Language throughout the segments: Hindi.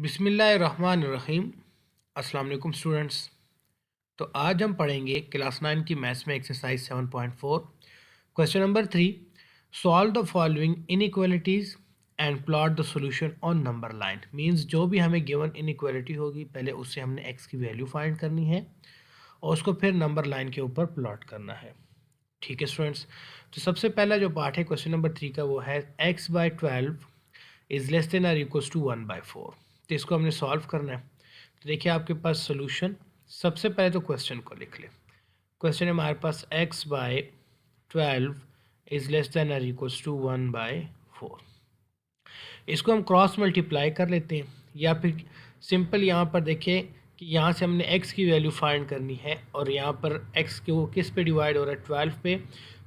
बिस्मिल्लाहिर्रहमानिर्रहीम। अस्सलाम वालेकुम स्टूडेंट्स। तो आज हम पढ़ेंगे क्लास 9 की मैथ्स में exercise 7.4 question number 3। Solve the following inequalities and plot the solution on number line. Means जो भी हमें गिवन इनइक्वालिटी होगी पहले उससे हमने एक्स की वैल्यू फाइंड करनी है और उसको फिर नंबर लाइन के ऊपर प्लॉट करना है। ठीक है स्टूडेंट्स। तो सबसे पहला जो पार्ट है क्वेश्चन नंबर 3 का वो है x/12 इज़ लेस देन और इक्वल्स टू 1/4। तो इसको हमने सॉल्व करना है। तो देखिए आपके पास सोल्यूशन, सबसे पहले तो क्वेश्चन को लिख लें। क्वेश्चन है हमारे पास x/12 इज़ लेस देन और इक्वल्स टू 1/4। इसको हम क्रॉस मल्टीप्लाई कर लेते हैं या फिर सिंपल यहाँ पर देखिए कि यहाँ से हमने x की वैल्यू फाइंड करनी है और यहाँ पर x के वो किस पे डिवाइड हो रहा है 12 पे।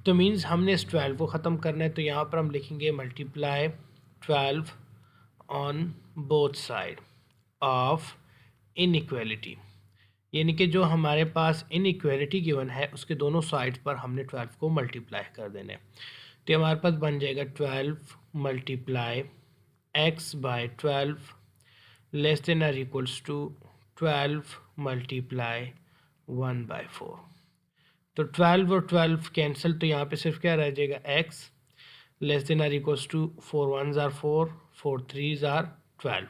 तो मीन्स हमने इस 12 को ख़त्म करना है। तो यहाँ पर हम लिखेंगे multiply 12 on both side of inequality, यानी कि जो हमारे पास इनइक्वालिटी गिवन है उसके दोनों साइड्स पर हमने 12 को मल्टीप्लाई कर देना है। तो हमारे पास बन जाएगा 12 मल्टीप्लाई x/12 लेस देन और इक्वल्स टू 12 मल्टीप्लाई 1/4। तो 12 और 12 कैंसिल, तो यहाँ पे सिर्फ क्या रह जाएगा x लेस देन और equals to 4 1s are 4 4 3s are 12।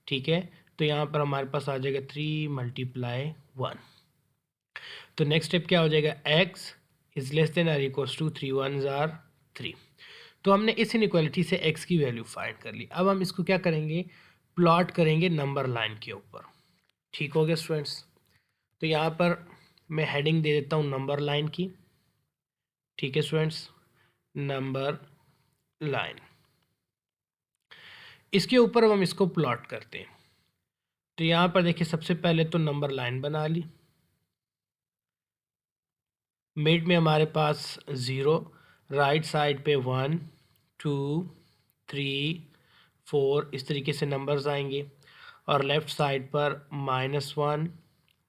ठीक है, तो यहाँ पर हमारे पास आ जाएगा 3 मल्टीप्लाई 1। तो नेक्स्ट स्टेप क्या हो जाएगा, x इज लेस देन और इक्वल्स टू 3 1s आर 3। तो हमने इस इनइक्वालिटी से x की वैल्यू फाइंड कर ली। अब हम इसको क्या करेंगे, प्लॉट करेंगे नंबर लाइन के ऊपर। ठीक हो गया स्टूडेंट्स। तो यहाँ पर मैं हेडिंग दे देता हूँ नंबर लाइन की। ठीक है स्टूडेंट्स, नंबर लाइन, इसके ऊपर अब हम इसको प्लॉट करते हैं। तो यहाँ पर देखिए सबसे पहले तो नंबर लाइन बना ली। मिड में हमारे पास 0, राइट साइड पे 1 2 3 4 इस तरीके से नंबर्स आएंगे और लेफ़्ट साइड पर -1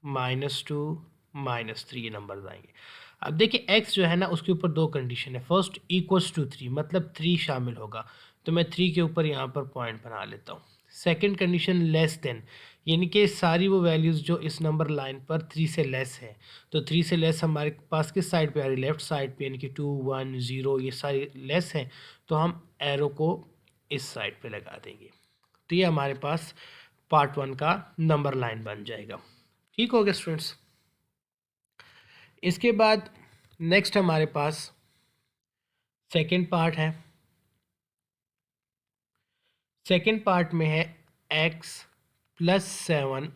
-2 -3 ये नंबर्स आएंगे। अब देखिए x जो है ना उसके ऊपर दो कंडीशन है। फर्स्ट इक्वल्स टू 3 मतलब 3 शामिल होगा, तो मैं 3 के ऊपर यहाँ पर पॉइंट बना लेता हूँ। सेकंड कंडीशन लेस देन, यानी कि सारी वो वैल्यूज़ जो इस नंबर लाइन पर 3 से लेस है। तो 3 से लेस हमारे पास किस साइड पे आ रही है, लेफ्ट साइड पे, यानी कि 2 1 0 ये सारी लेस हैं। तो हम एरो को इस साइड पे लगा देंगे। तो ये हमारे पास पार्ट 1 का नंबर लाइन बन जाएगा। ठीक हो गया स्टूडेंट्स। इसके बाद नेक्स्ट हमारे पास सेकंड पार्ट है। सेकंड पार्ट में है x+7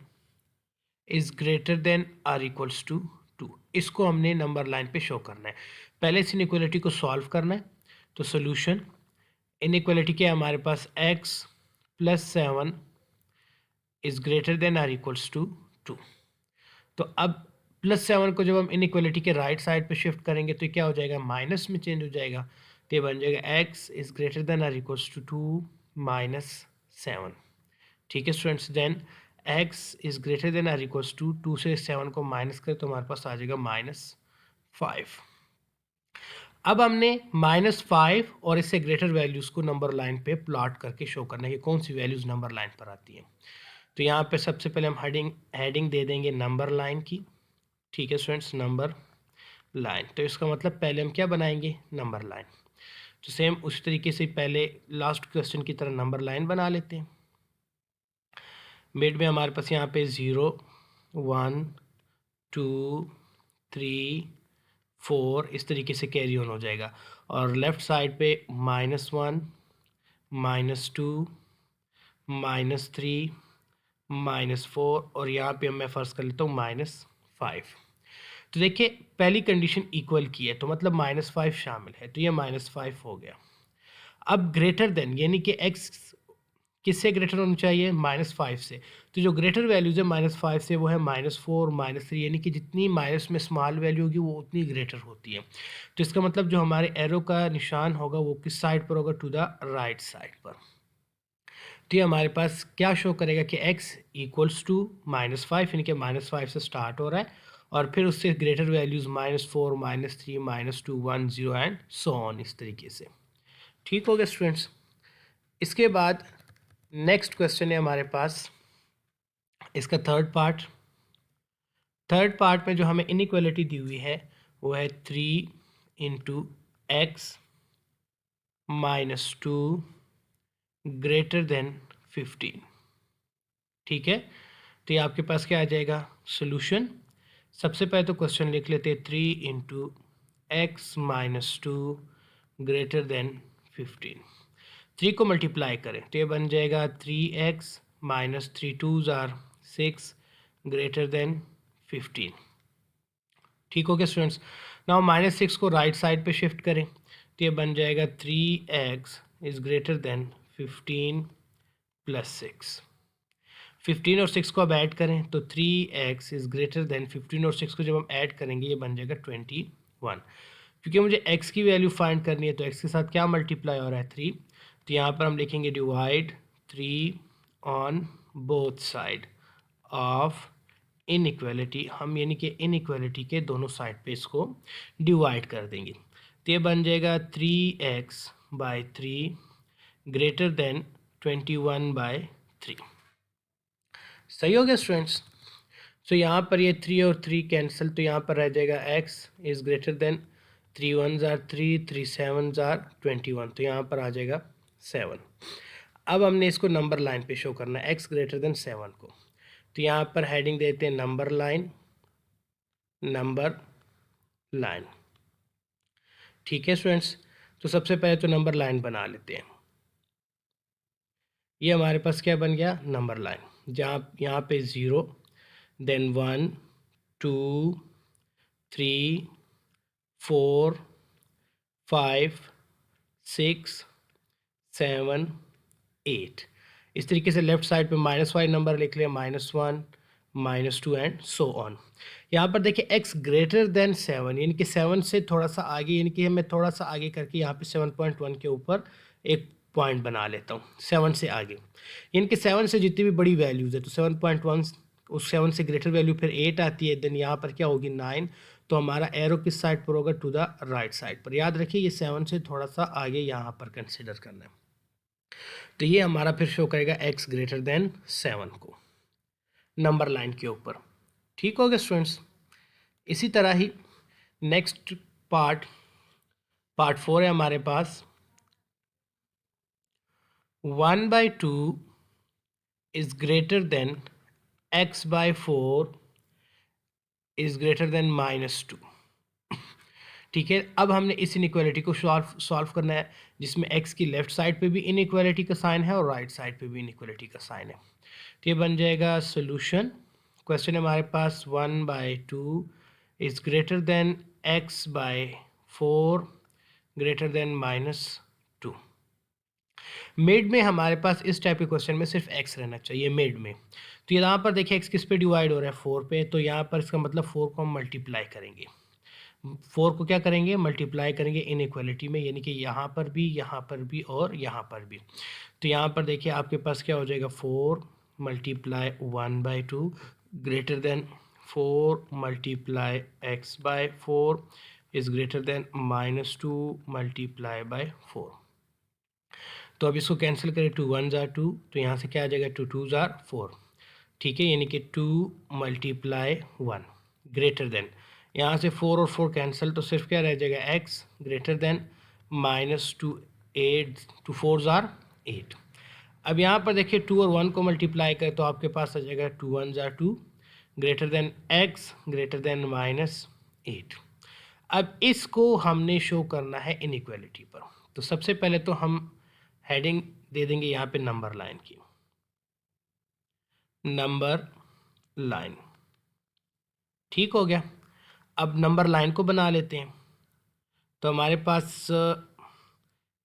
is greater than or equals to 2। इसको हमने नंबर लाइन पे शो करना है। पहले इस इनइक्वालिटी को सॉल्व करना है। तो सोल्यूशन, इनइक्वालिटी क्या है हमारे पास, x+7 is greater than or equals to 2। तो अब +7 को जब हम इनइक्वालिटी के राइट साइड पे शिफ्ट करेंगे तो क्या हो जाएगा, माइनस में चेंज हो जाएगा। तो ये बन जाएगा x is greater than or equals to 2 - 7। ठीक है students, then x is greater than or equals to 2 से 7 को माइनस करें तो हमारे पास आ जाएगा -5। अब हमने -5 और इससे ग्रेटर वैल्यूज़ को नंबर लाइन पे प्लॉट करके शो करना है कि कौन सी वैल्यूज़ नंबर लाइन पर आती हैं। तो यहाँ पे सबसे पहले हम हेडिंग दे देंगे नंबर लाइन की। ठीक है स्टूडेंट्स, नंबर लाइन, तो इसका मतलब पहले हम क्या बनाएंगे, नंबर लाइन। तो सेम उसी तरीके से पहले लास्ट क्वेश्चन की तरह नंबर लाइन बना लेते हैं। मिड में हमारे पास यहाँ पे 0 1 2 3 4 इस तरीके से कैरी ऑन हो जाएगा और लेफ़्ट साइड पे -1 -2 -3 -4 और यहाँ पे मैं फ़र्ज़ कर लेता हूँ -5। तो देखिए पहली कंडीशन इक्वल की है तो मतलब -5 शामिल है, तो ये -5 हो गया। अब ग्रेटर देन, यानी कि x किससे ग्रेटर होना चाहिए, -5 से। तो जो ग्रेटर वैल्यूज़ है -5 से वो है -4 -3, यानी कि जितनी माइनस में स्मॉल वैल्यू होगी वो उतनी ग्रेटर होती है। तो इसका मतलब जो हमारे एरो का निशान होगा वो किस साइड पर होगा, टू द राइट साइड पर। तो ये हमारे पास क्या शो करेगा कि x इक्वल्स टू -5, यानी कि -5 से स्टार्ट हो रहा है और फिर उससे greater values -4 -3 -2 1 0 and so on इस तरीके से। ठीक हो गया स्टूडेंट्स। इसके बाद नेक्स्ट क्वेश्चन है हमारे पास इसका थर्ड पार्ट में जो हमें इनइक्वालिटी दी हुई है वो है 3 × x - 2 > 15। ठीक है, तो ये आपके पास क्या आ जाएगा सोल्यूशन। सबसे पहले तो क्वेश्चन लिख लेते हैं 3 × x - 2 > 15। 3 को मल्टीप्लाई करें तो ये बन जाएगा 3x - 3 2s are 6 > 15। ठीक हो गया स्टूडेंट्स। नाउ -6 को राइट साइड पे शिफ्ट करें तो ये बन जाएगा 3x > 15 + 6। 15 और 6 को अब ऐड करें तो 3x > 15 और 6 को जब हम ऐड करेंगे ये बन जाएगा 21। क्योंकि मुझे x की वैल्यू फाइंड करनी है तो x के साथ क्या मल्टीप्लाई हो रहा है 3, तो यहाँ पर हम लिखेंगे divide 3 on both side of inequality. हम यानी कि इनइक्वालिटी के दोनों साइड पे इसको डिवाइड कर देंगे तो ये बन जाएगा 3x/3 > 21/3। सही हो गया स्टूडेंट्स। सो यहाँ पर ये 3 और 3 कैंसिल तो यहाँ पर रह जाएगा x > 3 1s are 3 3 7s are 21, तो यहाँ पर आ जाएगा 7। अब हमने इसको नंबर लाइन पे शो करना है x > 7 को, तो यहाँ पर हेडिंग देते हैं नंबर लाइन। ठीक है स्टूडेंट्स, तो सबसे पहले तो नंबर लाइन बना लेते हैं। ये हमारे पास क्या बन गया नंबर लाइन, जहाँ यहाँ पे 0 देन 1 2 3 4 5 6 7 8। इस तरीके से लेफ्ट साइड पे -5 नंबर लिख लिया -1 -2 एंड सो ऑन। यहाँ पर देखिए x > 7 यानी कि 7 से थोड़ा सा आगे, यानी कि मैं थोड़ा सा आगे करके यहाँ पे 7.1 के ऊपर एक पॉइंट बना लेता हूँ 7 से आगे, यानी कि 7 से जितनी भी बड़ी वैल्यूज़ है तो 7.1 उस 7 से ग्रेटर वैल्यू फिर 8 आती है, देन यहाँ पर क्या होगी 9, तो हमारा एरो किस साइड पर होगा टू द राइट साइड पर। याद रखिए ये 7 से थोड़ा सा आगे यहाँ पर कंसिडर करना है, तो ये हमारा फिर शो करेगा x > 7 को नंबर लाइन के ऊपर। ठीक हो गया स्टूडेंट्स। इसी तरह ही नेक्स्ट पार्ट 4 है हमारे पास 1/2 is greater than x/4 is greater than -2। ठीक है, अब हमने इस इनइक्वालिटी को सॉल्व करना है जिसमें x की लेफ्ट साइड पे भी इनइक्वालिटी का साइन है और राइट साइड पे भी इनइक्वालिटी का साइन है। तो ये बन जाएगा सोल्यूशन। क्वेश्चन है हमारे पास 1/2 is greater than x/4 greater than -2। Mid में हमारे पास इस टाइप के क्वेश्चन में सिर्फ x रहना चाहिए मिड में। तो यहाँ पर देखिए x किस पे डिवाइड हो रहा है 4 पे, तो यहाँ पर इसका मतलब 4 को हम मल्टीप्लाई करेंगे। 4 को क्या करेंगे मल्टीप्लाई करेंगे इनइक्वालिटी में, यानी कि यहाँ पर भी और यहाँ पर भी। तो यहाँ पर देखिए आपके पास क्या हो जाएगा 4 × 1/2 greater than 4 × x/4 is greater than -2 × 4। तो अब इसको कैंसिल करें 2 1s are 2, तो यहाँ से क्या आ जाएगा 2 2s are 4। ठीक है, यानी कि 2 × 1 ग्रेटर देन, यहाँ से 4 और 4 कैंसिल तो सिर्फ क्या रह जाएगा x greater than -2 8 2 4s are 8। अब यहाँ पर देखिए 2 और 1 को मल्टीप्लाई करें तो आपके पास आ जाएगा 2 1s are 2 greater than x greater than -8। अब इसको हमने शो करना है इनइक्वालिटी पर, तो सबसे पहले तो हम हेडिंग दे देंगे यहाँ पे नंबर लाइन की, नंबर लाइन। ठीक हो गया, अब नंबर लाइन को बना लेते हैं तो हमारे पास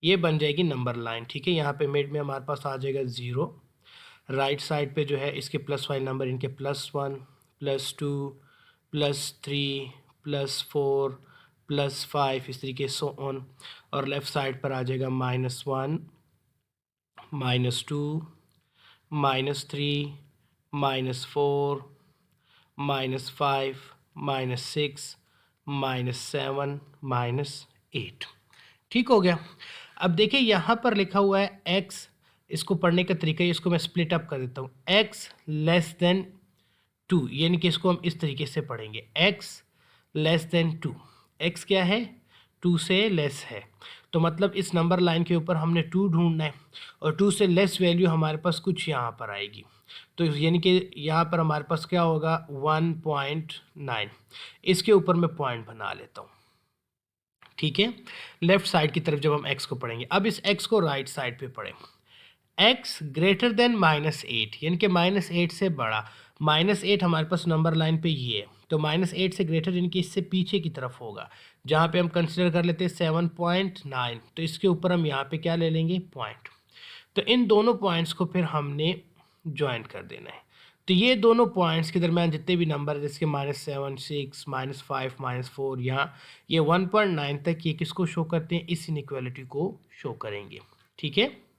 ये बन जाएगी नंबर लाइन। ठीक है, यहाँ पे मिड में हमारे पास आ जाएगा 0, राइट साइड पे जो है इसके +5 नंबर, इनके +1 +2 +3 +4 +5 इस तरीके सो ऑन, और लेफ़्ट साइड पर आ जाएगा -1 -2 -3 -4 -5 -6 -7 -8। ठीक हो गया। अब देखिए यहाँ पर लिखा हुआ है x इसको पढ़ने का तरीका है, इसको मैं स्प्लिट अप कर देता हूँ। एक्स लेस देन 2, यानी कि इसको हम इस तरीके से पढ़ेंगे, एक्स लेस देन 2। एक्स क्या है? 2 से लेस है, तो मतलब इस नंबर लाइन के ऊपर हमने 2 ढूंढना है, और 2 से लेस वैल्यू हमारे पास कुछ यहाँ पर आएगी, तो यानी कि यहाँ पर हमारे पास क्या होगा? 1.9। इसके ऊपर मैं पॉइंट बना लेता हूँ, ठीक है। लेफ्ट साइड की तरफ जब हम एक्स को पढ़ेंगे, अब इस एक्स को राइट साइड पे पढ़ें। एक्स ग्रेटर देन -8, यानी कि -8 से बड़ा। -8 हमारे पास नंबर लाइन पे ये है, तो -8 से ग्रेटर यानी कि इससे पीछे की तरफ होगा, जहाँ पे हम कंसिडर कर लेते हैं 7.9, तो इसके ऊपर हम यहाँ पे क्या ले लेंगे? पॉइंट। तो इन दोनों पॉइंट्स को फिर हमने ज्वाइन कर देना है। तो ये दोनों पॉइंट्स के दरमियान जितने भी नंबर है, जैसे -7, -6, -5, -4, यहाँ ये 1.9 तक, ये किसको शो करते हैं? इस इनइक्वालिटी को शो करेंगे, ठीक है।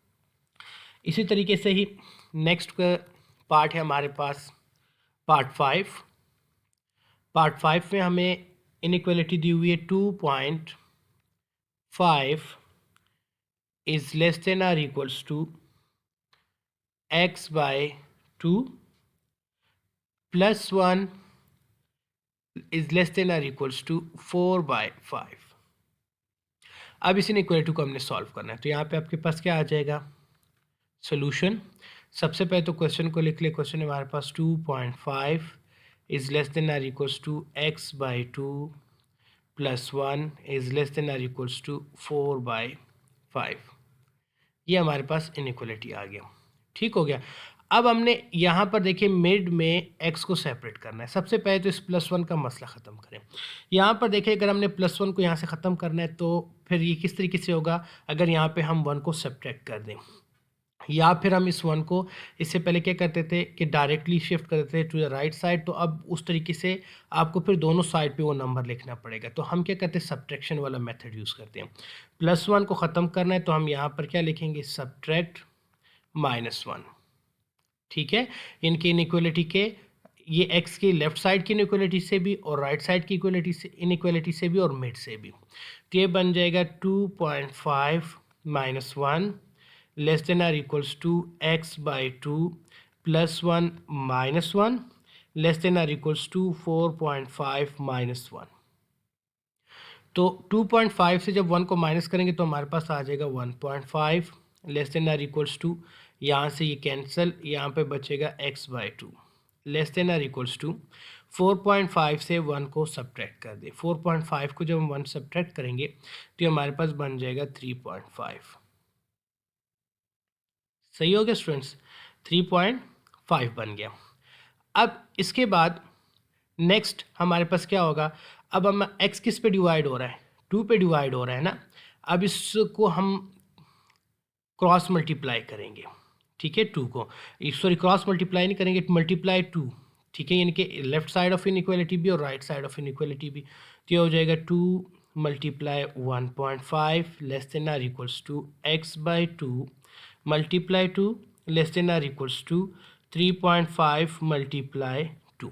इसी तरीके से ही नेक्स्ट पार्ट है हमारे पास पार्ट 5। पार्ट 5 में हमें इनइक्वालिटी दी हुई है 2.5 is less than or equals to x by 2 plus 1 is less than or equals to 4/5। अब इस इनइक्वालिटी को हमने सॉल्व करना है, तो यहाँ पे आपके पास क्या आ जाएगा? सोल्यूशन। सबसे पहले तो क्वेश्चन को लिख ले। क्वेश्चन हमारे पास 2.5 is less than or equals to x by 2 plus 1 is less than or equals to 4/5। ये हमारे पास इनइक्वालिटी आ गया, ठीक हो गया। अब हमने यहाँ पर देखिए मिड में x को सेपरेट करना है। सबसे पहले तो इस +1 का मसला ख़त्म करें। यहाँ पर देखिए अगर हमने +1 को यहाँ से ख़त्म करना है तो फिर ये किस तरीके से होगा? अगर यहाँ पे हम 1 को सब्ट्रैक्ट कर दें, या फिर हम इस 1 को, इससे पहले क्या करते थे कि डायरेक्टली शिफ्ट करते थे टू द राइट साइड, तो अब उस तरीके से आपको फिर दोनों साइड पे वो नंबर लिखना पड़ेगा। तो हम क्या करते हैं? सब्ट्रैक्शन वाला मेथड यूज़ करते हैं। +1 को ख़त्म करना है तो हम यहाँ पर क्या लिखेंगे? सब्ट्रैक्ट -1, ठीक है। इनकी इनइक्वालिटी के, ये x की लेफ्ट साइड की इनइक्वालिटी से भी और राइट साइड की इनइक्वालिटी से भी और मिड से भी, तो ये बन जाएगा 2.5 -1 less than or equals to x by 2 plus 1 -1 less than or equals to 4.5 -1। तो 2.5 से जब 1 को माइनस करेंगे तो हमारे पास आ जाएगा 1.5 less than or equals to, यहाँ से ये कैंसिल, यहाँ पे बचेगा x by 2 less than or equals to 4.5 से 1 को सब्ट्रैक्ट कर दे। 4.5 को जब हम 1 सब्ट्रैक्ट करेंगे तो ये हमारे पास बन जाएगा 3.5। सही हो गया स्टूडेंट्स? 3.5 बन गया। अब इसके बाद नेक्स्ट हमारे पास क्या होगा? अब हम x किस पे डिवाइड हो रहा है? 2 पे डिवाइड हो रहा है ना। अब इसको हम क्रॉस मल्टीप्लाई करेंगे, ठीक है। 2 को, सॉरी क्रॉस मल्टीप्लाई नहीं करेंगे, मल्टीप्लाई 2, ठीक है। यानी कि लेफ्ट साइड ऑफ इनइक्वालिटी भी और राइट साइड ऑफ इनइक्वालिटी भी, तो ये हो जाएगा 2 multiply 1.5 less than or equals to x by 2 multiply 2 less than or equals to 3.5 multiply 2,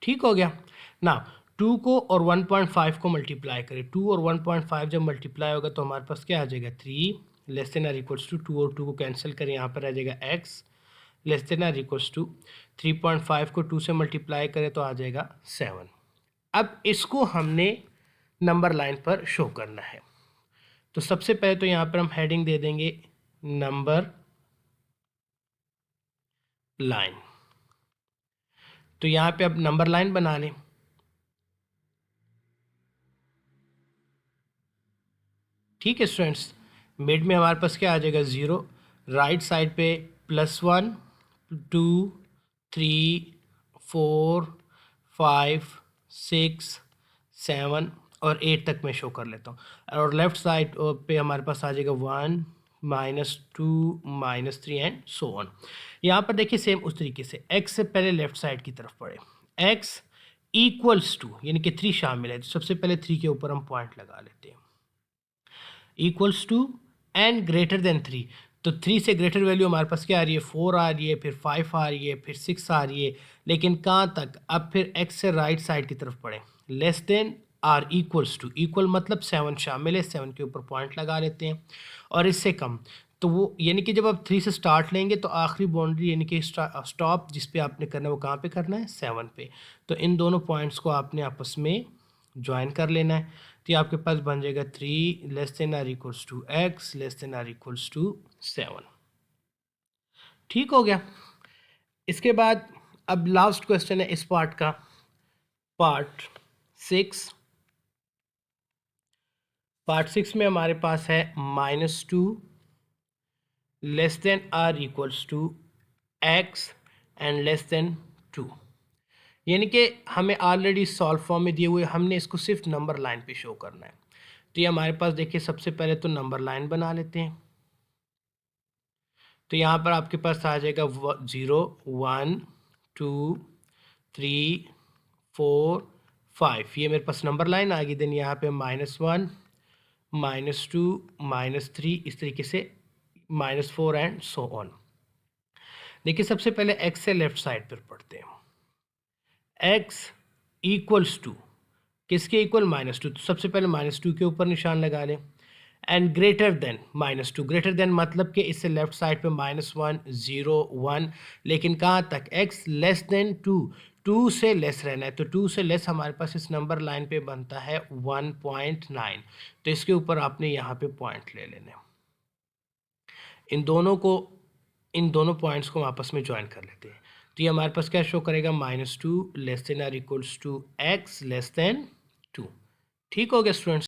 ठीक हो गया ना। 2 को और 1.5 को मल्टीप्लाई करें, 2 और 1.5 जब मल्टीप्लाई होगा तो हमारे पास क्या आ जाएगा? 3 less than or equals to 2 और 2 को कैंसिल करें, यहाँ पर आ जाएगा x less than or equals to 3.5 को 2 से मल्टीप्लाई करें तो आ जाएगा 7। अब इसको हमने नंबर लाइन पर शो करना है, तो सबसे पहले तो यहाँ पर हम हेडिंग दे देंगे नंबर लाइन। तो यहाँ पे अब नंबर लाइन बना लें। ठीक है स्टूडेंट्स, मिड में हमारे पास क्या आ जाएगा? 0, राइट साइड पे +1 2 3 4 5 6 7 और 8 तक मैं शो कर लेता हूँ, और लेफ्ट साइड पे हमारे पास आ जाएगा 1 -2 -3 एंड सो ऑन। यहाँ पर देखिए सेम उस तरीके से x से पहले लेफ्ट साइड की तरफ पढ़े, x इक्वल्स टू, यानी कि 3 शामिल है, तो सबसे पहले 3 के ऊपर हम पॉइंट लगा लेते हैं। Equals to and greater than 3, तो 3 से ग्रेटर वैल्यू हमारे पास क्या आ रही है? 4 आ रही है, फिर 5 आ रही है, फिर 6 आ रही है, लेकिन कहाँ तक? अब फिर x से राइट साइड की तरफ पढ़ें, less than or equals to, equal मतलब 7 शामिल है, 7 के ऊपर पॉइंट लगा लेते हैं, और इससे कम, तो वो यानी कि जब आप 3 से स्टार्ट लेंगे तो आखिरी बाउंड्री यानी कि स्टॉप जिस पे आपने करना है वो कहाँ पे करना है, 7 पे। तो इन दोनों पॉइंट्स को आपने आपस में ज्वाइन कर लेना है। तो ये आपके पास बन जाएगा 3 less than or equals to X less than or equals to 7। ठीक हो गया। इसके बाद अब लास्ट क्वेश्चन है इस पार्ट का, पार्ट 6। पार्ट 6 में हमारे पास है -2 less than or equals to X and less than 2। यानी कि हमें ऑलरेडी सॉल्व फॉर्म में दिए हुए, हमने इसको सिर्फ नंबर लाइन पे शो करना है। तो ये हमारे पास देखिए, सबसे पहले तो नंबर लाइन बना लेते हैं। तो यहाँ पर आपके पास आ जाएगा 0 1 2 3 4 5, ये मेरे पास नंबर लाइन आ गई। देन यहाँ पे -1 -2 -3, इस तरीके से -4 एंड सो ऑन। देखिए सबसे पहले x से लेफ्ट साइड पर पढ़ते हैं। x इक्वल्स टू किसके इक्वल, -2। तो सबसे पहले -2 के ऊपर निशान लगा लें। And greater then -2, greater than मतलब कि इससे लेफ्ट साइड पे -1 0 1, लेकिन कहाँ तक, x लेस देन 2, 2 से लेस रहना है। तो 2 से लेस हमारे पास इस नंबर लाइन पे बनता है 1.9। तो इसके ऊपर आपने यहाँ पे पॉइंट ले लेने। इन दोनों पॉइंट्स को आपस में ज्वाइन कर लेते हैं। तो ये हमारे पास क्या शो करेगा, -2 less than or equals to X less than 2। ठीक हो गया स्टूडेंट्स।